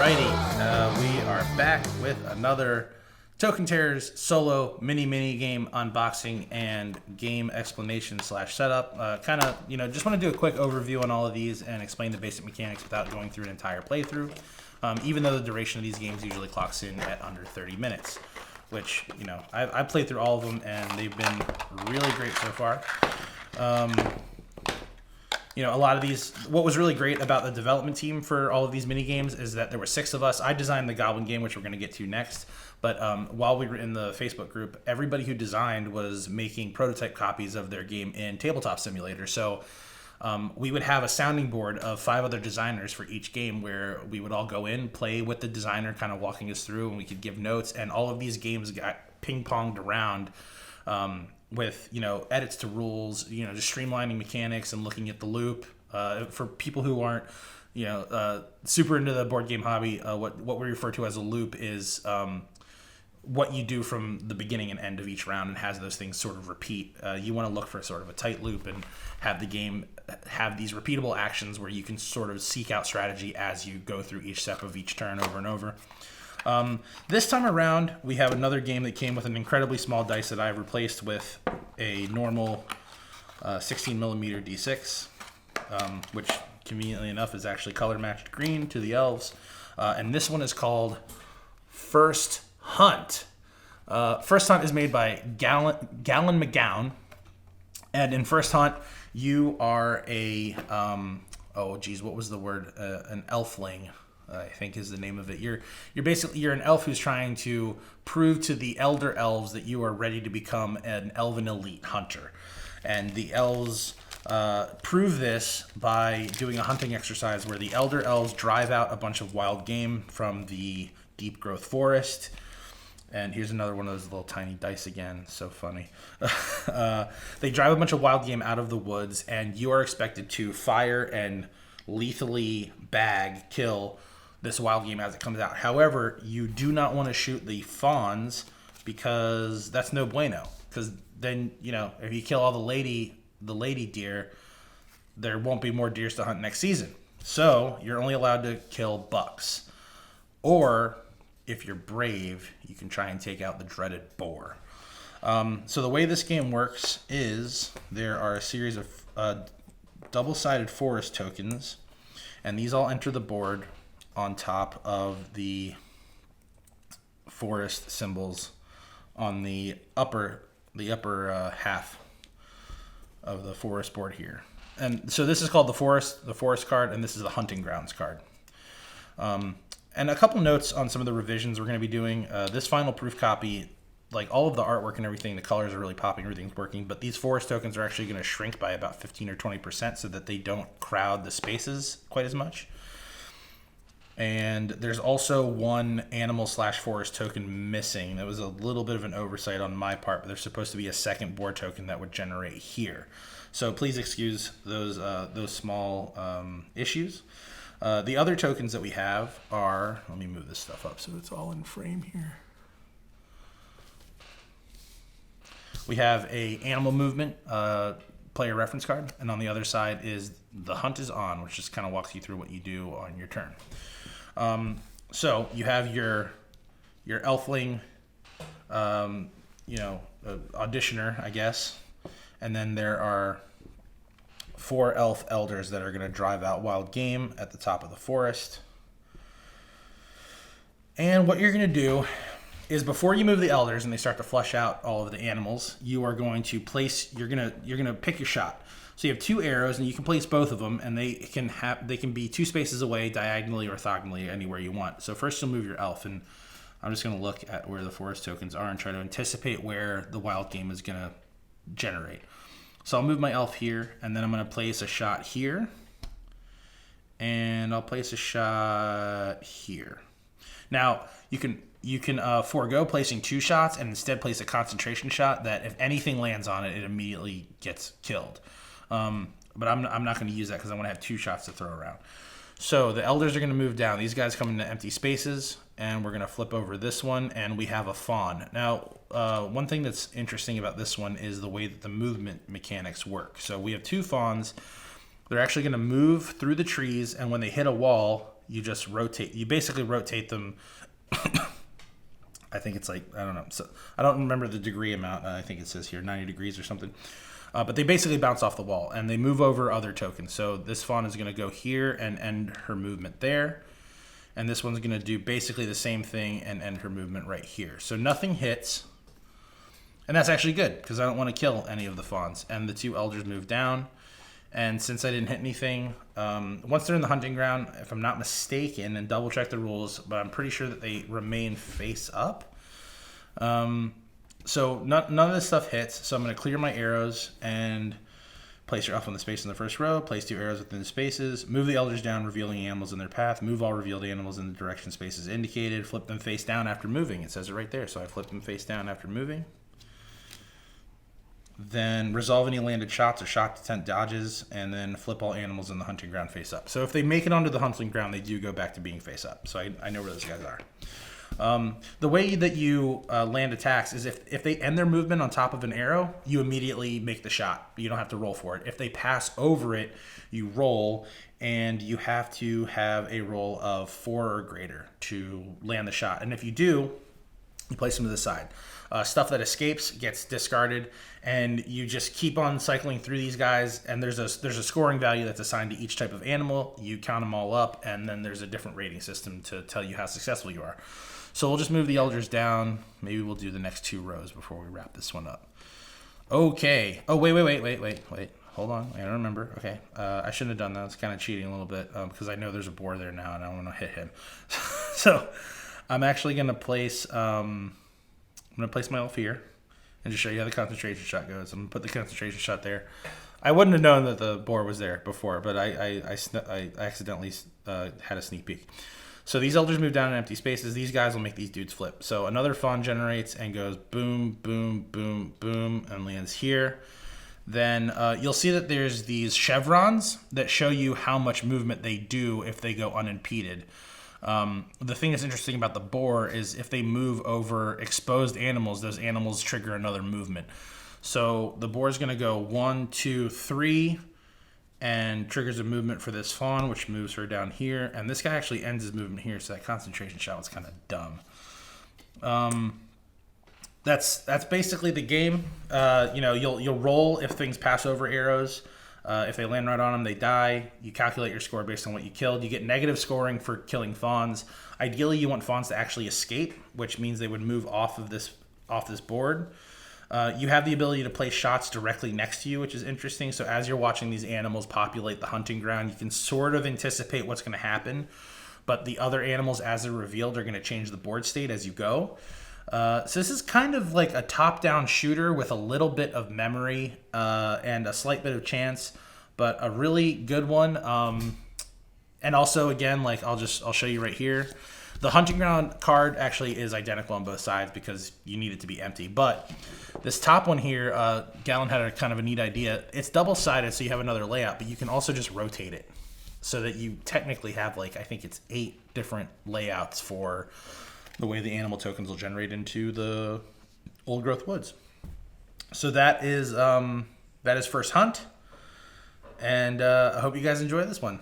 We are back with another Token Terrors solo mini game unboxing and game explanation / setup. Just want to do a quick overview on all of these and explain the basic mechanics without going through an entire playthrough. Even though the duration of these games usually clocks in at under 30 minutes, which, I've played through all of them and they've been really great so far. A lot of these, what was really great about the development team for all of these mini games is that there were 6 of us. I designed the Goblin game, which we're going to get to next. But while we were in the Facebook group, everybody who designed was making prototype copies of their game in Tabletop Simulator. So we would have a sounding board of 5 other designers for each game where we would all go in, play with the designer kind of walking us through, and we could give notes. And all of these games got ping-ponged around with, edits to rules, just streamlining mechanics and looking at the loop. For people who aren't, super into the board game hobby, what we refer to as a loop is what you do from the beginning and end of each round and has those things sort of repeat. You want to look for sort of a tight loop and have the game have these repeatable actions where you can sort of seek out strategy as you go through each step of each turn over and over. This time around, we have another game that came with an incredibly small dice that I've replaced with a normal 16mm D6, which conveniently enough is actually color matched green to the Elves. And this one is called First Hunt. First Hunt is made by Galen McCown. And in First Hunt, you are a, what was the word? An elfling, I think is the name of it. You're an elf who's trying to prove to the elder elves that you are ready to become an elven elite hunter. And the elves prove this by doing a hunting exercise where the elder elves drive out a bunch of wild game from the deep growth forest. And here's another one of those little tiny dice again. So funny. They drive a bunch of wild game out of the woods, and you are expected to fire and lethally kill this wild game as it comes out. However, you do not want to shoot the fawns because that's no bueno. Because then, if you kill all the lady deer, there won't be more deers to hunt next season. So you're only allowed to kill bucks. Or if you're brave, you can try and take out the dreaded boar. So the way this game works is there are a series of double-sided forest tokens, and these all enter the board on top of the forest symbols on the upper half of the forest board here. And so this is called the forest card, and this is the hunting grounds card. And a couple notes on some of the revisions we're going to be doing. This final proof copy, like all of the artwork and everything, the colors are really popping, everything's working, but these forest tokens are actually going to shrink by about 15 or 20% so that they don't crowd the spaces quite as much. And there's also one animal / forest token missing. That was a little bit of an oversight on my part, but there's supposed to be a second board token that would generate here. So please excuse those small issues. The other tokens that we have are, let me move this stuff up so it's all in frame here. We have a animal movement player reference card, and on the other side is the hunt is on, which just kind of walks you through what you do on your turn. So you have your elfling, auditioner, I guess, and then there are 4 elf elders that are going to drive out wild game at the top of the forest. And what you're going to do is before you move the elders and they start to flush out all of the animals, you are going to place, you're going to pick your shot. So you have 2 arrows and you can place both of them, and they can be 2 spaces away diagonally or orthogonally anywhere you want. So first you'll move your elf, and I'm just going to look at where the forest tokens are and try to anticipate where the wild game is going to generate. So I'll move my elf here, and then I'm going to place a shot here, and I'll place a shot here. Now, you can forego placing 2 shots and instead place a concentration shot that if anything lands on it, it immediately gets killed. But I'm not going to use that because I want to have 2 shots to throw around. So the elders are going to move down. These guys come into empty spaces, and we're going to flip over this one, and we have a fawn. Now, one thing that's interesting about this one is the way that the movement mechanics work. So we have 2 fawns. They're actually going to move through the trees, and when they hit a wall, you just rotate. You basically rotate them. I think it's like, I don't know. So I don't remember the degree amount. I think it says here 90 degrees or something. But they basically bounce off the wall and they move over other tokens. So this fawn is going to go here and end her movement there. And this one's going to do basically the same thing and end her movement right here. So nothing hits. And that's actually good because I don't want to kill any of the fawns. And the 2 elders move down. And since I didn't hit anything, once they're in the hunting ground, if I'm not mistaken, and double check the rules, but I'm pretty sure that they remain face up. So none of this stuff hits. So I'm going to clear my arrows and place your elf on the space in the first row. Place 2 arrows within the spaces. Move the elders down, revealing animals in their path. Move all revealed animals in the direction spaces indicated. Flip them face down after moving. It says it right there. So I flip them face down after moving. Then resolve any landed shots or shock to 10 dodges, and then flip all animals in the hunting ground face up. So if they make it onto the hunting ground, they do go back to being face up. So I know where those guys are. The way that you land attacks is if they end their movement on top of an arrow, you immediately make the shot. You don't have to roll for it. If they pass over it, you roll, and you have to have a roll of 4 or greater to land the shot. And if you do, you place them to the side. Stuff that escapes gets discarded, and you just keep on cycling through these guys, and there's a scoring value that's assigned to each type of animal. You count them all up, and then there's a different rating system to tell you how successful you are. So we'll just move the elders down. Maybe we'll do the next 2 rows before we wrap this one up. Okay. Oh, wait. Hold on. I don't remember. Okay. I shouldn't have done that. It's kind of cheating a little bit because I know there's a boar there now, and I want to hit him. So I'm actually going to place... I'm going to place my elf here and just show you how the concentration shot goes. I'm going to put the concentration shot there. I wouldn't have known that the boar was there before, but I accidentally had a sneak peek. So these elders move down in empty spaces. These guys will make these dudes flip. So another fawn generates and goes boom, boom, boom, boom, and lands here. Then you'll see that there's these chevrons that show you how much movement they do if they go unimpeded. The thing that's interesting about the boar is if they move over exposed animals, those animals trigger another movement. So the boar is going to go 1, 2, 3 and triggers a movement for this fawn, which moves her down here. And this guy actually ends his movement here, so that concentration shot was kind of dumb. That's basically the game. You'll roll if things pass over arrows. If they land right on them, they die. You calculate your score based on what you killed. You get negative scoring for killing fawns. Ideally, you want fawns to actually escape, which means they would move off this board. You have the ability to place shots directly next to you, which is interesting. So as you're watching these animals populate the hunting ground, you can sort of anticipate what's going to happen. But the other animals, as they're revealed, are going to change the board state as you go. So this is kind of like a top-down shooter with a little bit of memory and a slight bit of chance, but a really good one. And also, again, like I'll show you right here. The hunting ground card actually is identical on both sides because you need it to be empty. But this top one here, Galen had a kind of a neat idea. It's double-sided, so you have another layout, but you can also just rotate it so that you technically have, like, I think it's 8 different layouts for the way the animal tokens will generate into the old growth woods. So that is first hunt, and I hope you guys enjoy this one.